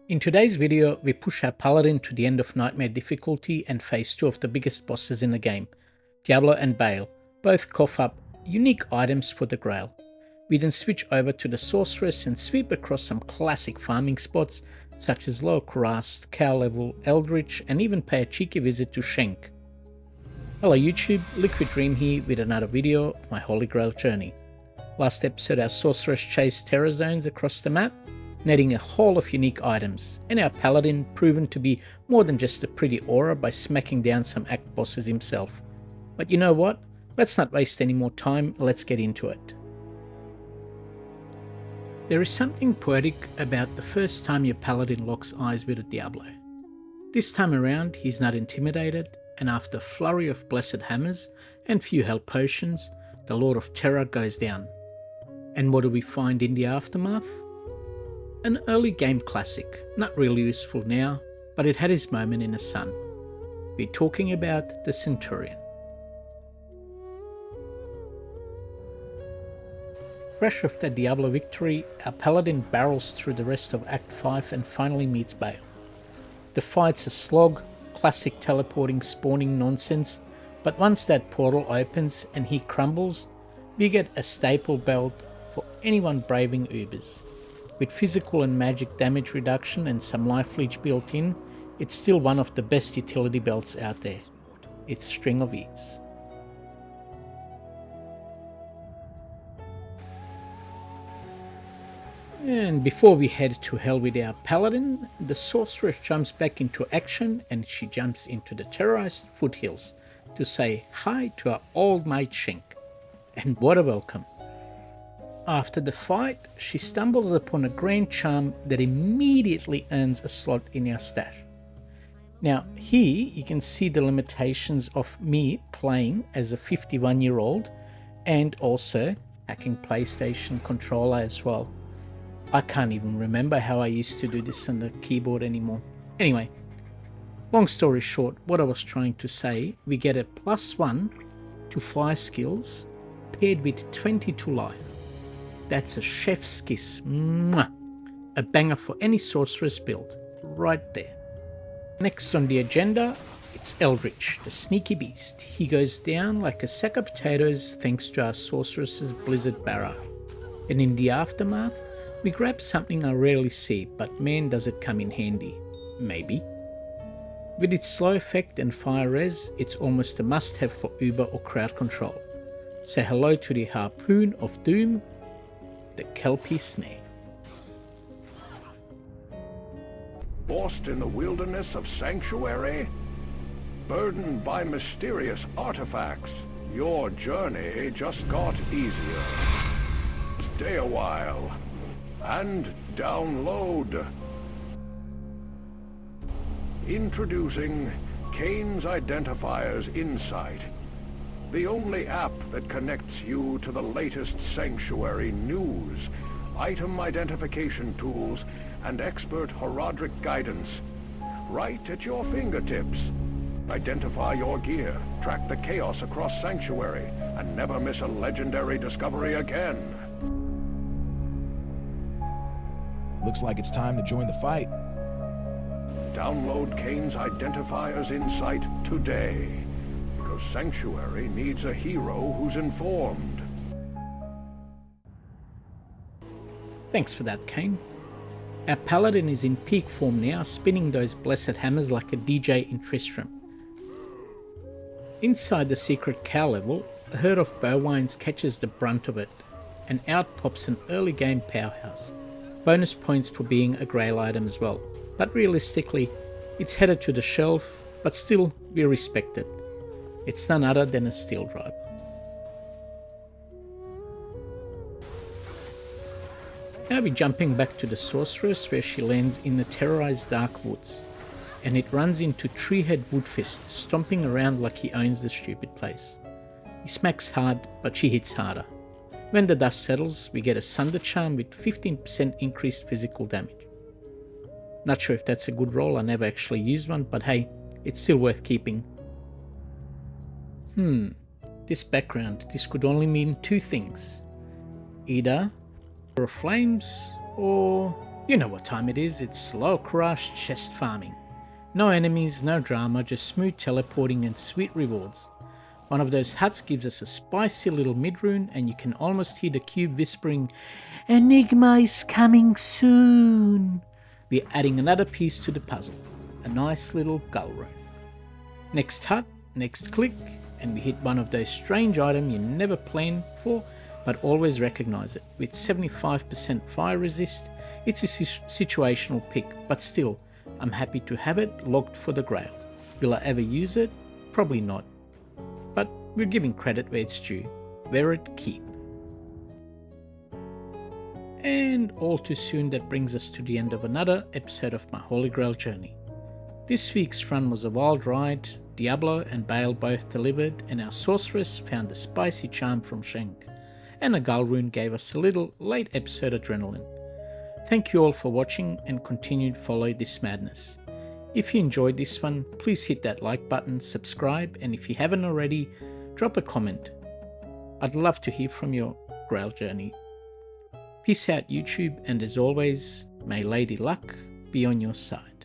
In today's video, we push our paladin to the end of Nightmare difficulty and face two of the biggest bosses in the game, Diablo and Baal. Both cough up unique items for the Grail. We then switch over to the Sorceress and sweep across some classic farming spots such as Lower Rarest, Cow Level, Eldritch, and even pay a cheeky visit to Shank. Hello YouTube, Liquid Dream here with another video of my Holy Grail journey. Last episode our Sorceress chased terror zones across the map, netting a haul of unique items, and our paladin proven to be more than just a pretty aura by smacking down some act bosses himself. But you know what? Let's not waste any more time, let's get into it. There is something poetic about the first time your paladin locks eyes with a Diablo. This time around he's not intimidated, and after a flurry of blessed hammers and few health potions, the Lord of Terror goes down. And what do we find in the aftermath? An early game classic, not really useful now, but it had its moment in the sun. We're talking about the Centurion. Fresh off the Diablo victory, our paladin barrels through the rest of Act 5 and finally meets Baal. The fight's a slog, classic teleporting spawning nonsense, but once that portal opens and he crumbles, we get a staple belt for anyone braving Ubers. With physical and magic damage reduction and some life leech built in, it's still one of the best utility belts out there. It's String of Ease. And before we head to hell with our paladin, the sorceress jumps back into action and she jumps into the terrorized foothills to say hi to our old mate Shank. And what a welcome. After the fight, she stumbles upon a grand charm that immediately earns a slot in our stash. Now here you can see the limitations of me playing as a 51-year-old and also hacking PlayStation controller as well. I can't even remember how I used to do this on the keyboard anymore. Anyway, long story short, what I was trying to say, we get a +1 to fire skills paired with 20 to life. That's a chef's kiss. Mwah! A banger for any sorceress build. Right there. Next on the agenda, it's Eldritch, the sneaky beast. He goes down like a sack of potatoes thanks to our sorceress's blizzard barrow. And in the aftermath, we grab something I rarely see, but man does it come in handy. Maybe. With its slow effect and fire res, it's almost a must-have for Uber or crowd control. Say hello to the Harpoon of Doom, the Kelpie Snare. Lost in the wilderness of Sanctuary? Burdened by mysterious artifacts, your journey just got easier. Stay a while and download. Introducing Kane's Identifier's Insight, the only app that connects you to the latest Sanctuary news, item identification tools, and expert Horadric guidance, right at your fingertips. Identify your gear, track the chaos across Sanctuary, and never miss a legendary discovery again. Looks like it's time to join the fight. Download Kane's Identifier's Insight today, because Sanctuary needs a hero who's informed. Thanks for that, Kane. Our paladin is in peak form now, spinning those blessed hammers like a DJ in Tristram. Inside the secret cow level, a herd of bovines catches the brunt of it, and out pops an early game powerhouse. Bonus points for being a Grail item as well, but realistically, it's headed to the shelf, but still we respect it. It's none other than a steel driver. Now we're jumping back to the sorceress where she lands in the terrorized dark woods, and it runs into Treehead Woodfist stomping around like he owns the stupid place. He smacks hard, but she hits harder. When the dust settles, we get a Sunder Charm with 15% increased physical damage. Not sure if that's a good roll, I never actually used one, but hey, it's still worth keeping. This background, this could only mean two things. Either Flames or You know what time it is, it's slow crush chest farming. No enemies, no drama, just smooth teleporting and sweet rewards. One of those huts gives us a spicy little mid-rune and you can almost hear the cube whispering, "Enigma is coming soon." We're adding another piece to the puzzle, a nice little GUL rune. Next hut, next click, and we hit one of those strange items you never plan for but always recognize it. With 75% fire resist, it's a situational pick, but still, I'm happy to have it logged for the Grail. Will I ever use it? Probably not. But we're giving credit where it's due. Wear it, keep. And all too soon that brings us to the end of another episode of my Holy Grail journey. This week's run was a wild ride. Diablo and Bale both delivered, and our sorceress found a spicy charm from Shenk. And a GUL rune gave us a little late episode adrenaline. Thank you all for watching and continue to follow this madness. If you enjoyed this one, please hit that like button, subscribe, and if you haven't already, drop a comment. I'd love to hear from your Grail journey. Peace out YouTube, and as always, may Lady Luck be on your side.